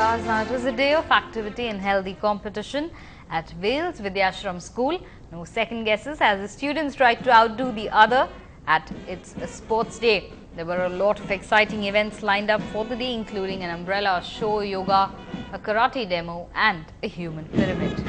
Last night was a day of activity and healthy competition at Wales Vidyashram School. No second guesses as the students tried to outdo the other at its sports day. There were a lot of exciting events lined up for the day, including an umbrella show, yoga, a karate demo and a human pyramid.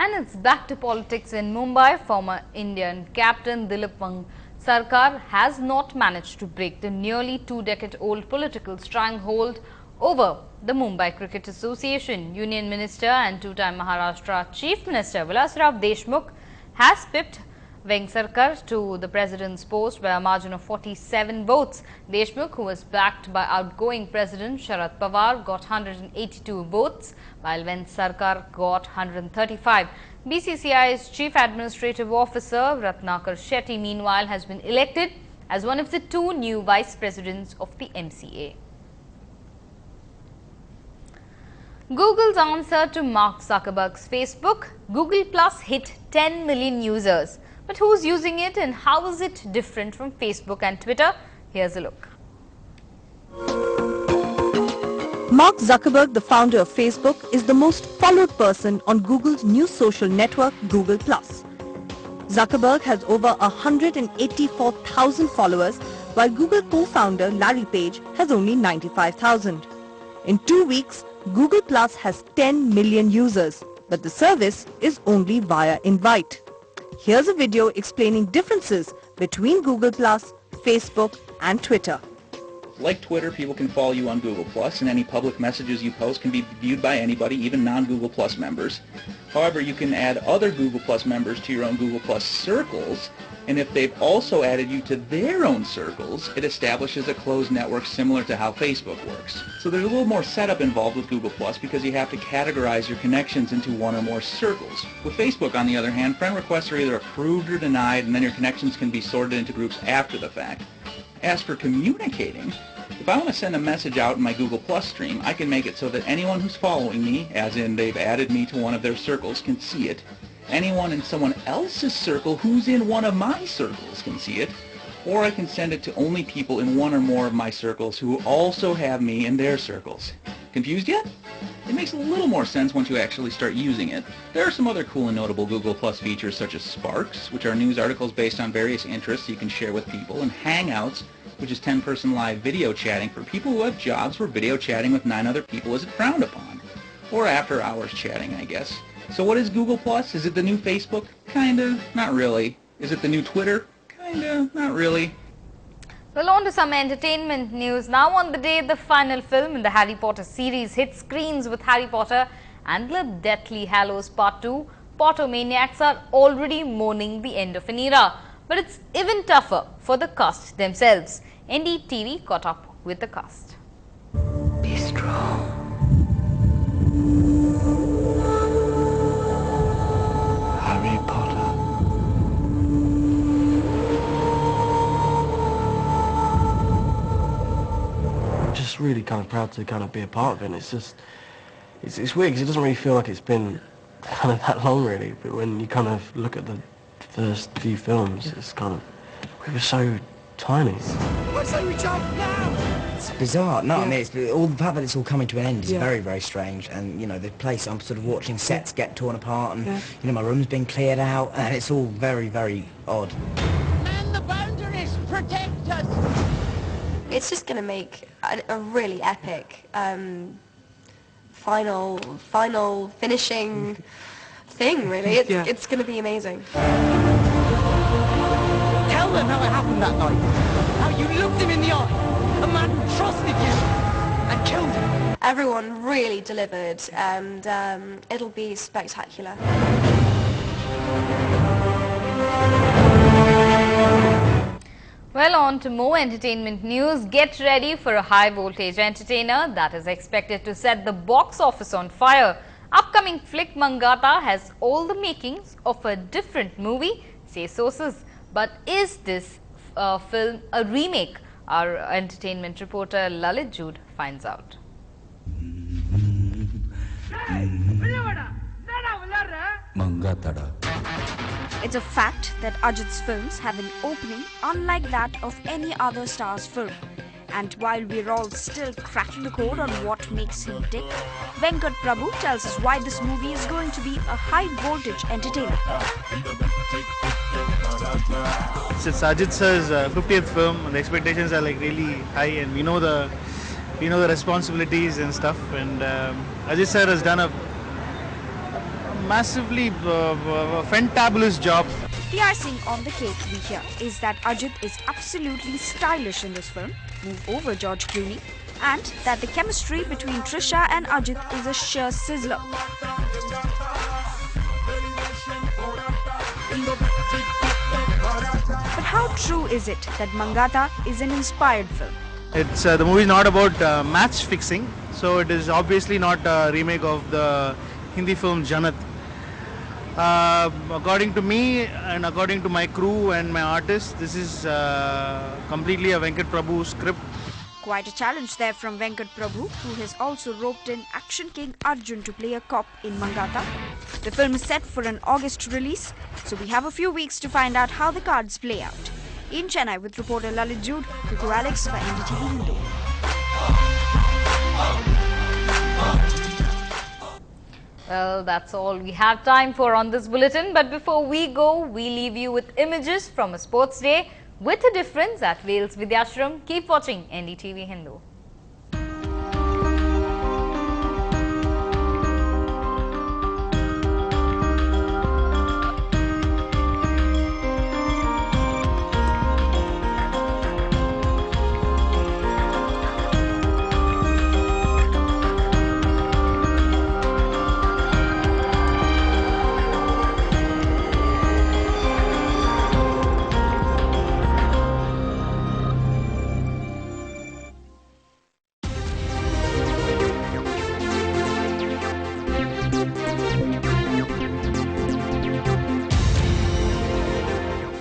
And it's back to politics in Mumbai. Former Indian captain Dilip Sarkar has not managed to break the nearly two-decade-old political stranglehold over the Mumbai Cricket Association. Union Minister and two-time Maharashtra Chief Minister Vilasrao Deshmukh has pipped Sarkar to the president's post by a margin of 47 votes. Deshmukh, who was backed by outgoing President Sharad Pawar, got 182 votes, while Sarkar got 135. BCCI's Chief Administrative Officer Ratnakar Shetty, meanwhile, has been elected as one of the two new vice presidents of the MCA. Google's answer to Mark Zuckerberg's Facebook. Google Plus hit 10 million users. But who's using it and how is it different from Facebook and Twitter? Here's a look. Mark Zuckerberg, the founder of Facebook, is the most followed person on Google's new social network, Google+. Zuckerberg has over 184,000 followers, while Google co-founder Larry Page has only 95,000. In 2 weeks, Google+ has 10 million users, but the service is only via invite. Here's a video explaining differences between Google+, Facebook and Twitter. Like Twitter, people can follow you on Google+, and any public messages you post can be viewed by anybody, even non-Google+ members. However, you can add other Google+ members to your own Google+ circles, and if they've also added you to their own circles, it establishes a closed network similar to how Facebook works. So there's a little more setup involved with Google+, because you have to categorize your connections into one or more circles. With Facebook, on the other hand, friend requests are either approved or denied, and then your connections can be sorted into groups after the fact. As for communicating, if I want to send a message out in my Google+ stream, I can make it so that anyone who's following me, as in they've added me to one of their circles, can see it. Anyone in someone else's circle who's in one of my circles can see it. Or I can send it to only people in one or more of my circles who also have me in their circles. Confused yet? It makes a little more sense once you actually start using it. There are some other cool and notable Google+ features such as Sparks, which are news articles based on various interests you can share with people, and Hangouts, which is 10-person live video chatting for people who have jobs where video chatting with 9 other people isn't frowned upon. Or after-hours chatting, I guess. So what is Google+? Is it the new Facebook? Kinda. Not really. Is it the new Twitter? Kinda. Not really. Well, on to some entertainment news. Now on the day the final film in the Harry Potter series hit screens with Harry Potter and the Deathly Hallows Part 2, Pottermaniacs are already mourning the end of an era. But it's even tougher for the cast themselves. Ndtv caught up with the cast. Be strong. Harry Potter. Just really kind of proud to kind of be a part of it. And it's just, it's weird because it doesn't really feel like it's been kind of that long really. But when you kind of look at the first few films, it's kind of, we were so tiny. I say we jump now! It's bizarre. No, I mean, it's, all the fact that it's all coming to an end is very, very strange. And, you know, the place, I'm sort of watching sets get torn apart and, you know, my room's been cleared out and it's all very, very odd. Man the boundaries, protect us! It's just going to make a really epic final finishing thing, really. It's going to be amazing. Tell them how it happened that night. How you looked him in the eye. A man who trusted you and killed him. Everyone really delivered and it'll be spectacular. Well, on to more entertainment news. Get ready for a high-voltage entertainer that is expected to set the box office on fire. Upcoming flick Mangata has all the makings of a different movie, say sources. But is this film a remake? Our entertainment reporter Lalit Jude finds out. It's a fact that Ajit's films have an opening unlike that of any other star's film. And while we're all still cracking the code on what makes him tick, Venkat Prabhu tells us why this movie is going to be a high-voltage entertainer. It's Ajit sir's 50th film, and the expectations are like really high, and we know the responsibilities and stuff. And Ajit sir has done a massively fantabulous job. The icing on the cake we hear is that Ajit is absolutely stylish in this film, move over George Clooney, and that the chemistry between Trisha and Ajit is a sheer sizzler. But how true is it that Mangata is an inspired film? It's the movie is not about match fixing, so it is obviously not a remake of the Hindi film Janat. According to me and according to my crew and my artists, this is completely a Venkat Prabhu script. Quite a challenge there from Venkat Prabhu, who has also roped in action king Arjun to play a cop in Mangata. The film is set for an August release, so we have a few weeks to find out how the cards play out. In Chennai with reporter Lalit Jude, Kuku Alex for Ndtv-Hindu. Well, that's all we have time for on this bulletin. But before we go, we leave you with images from a sports day with a difference at Wales Vidyashram. Keep watching NDTV Hindu.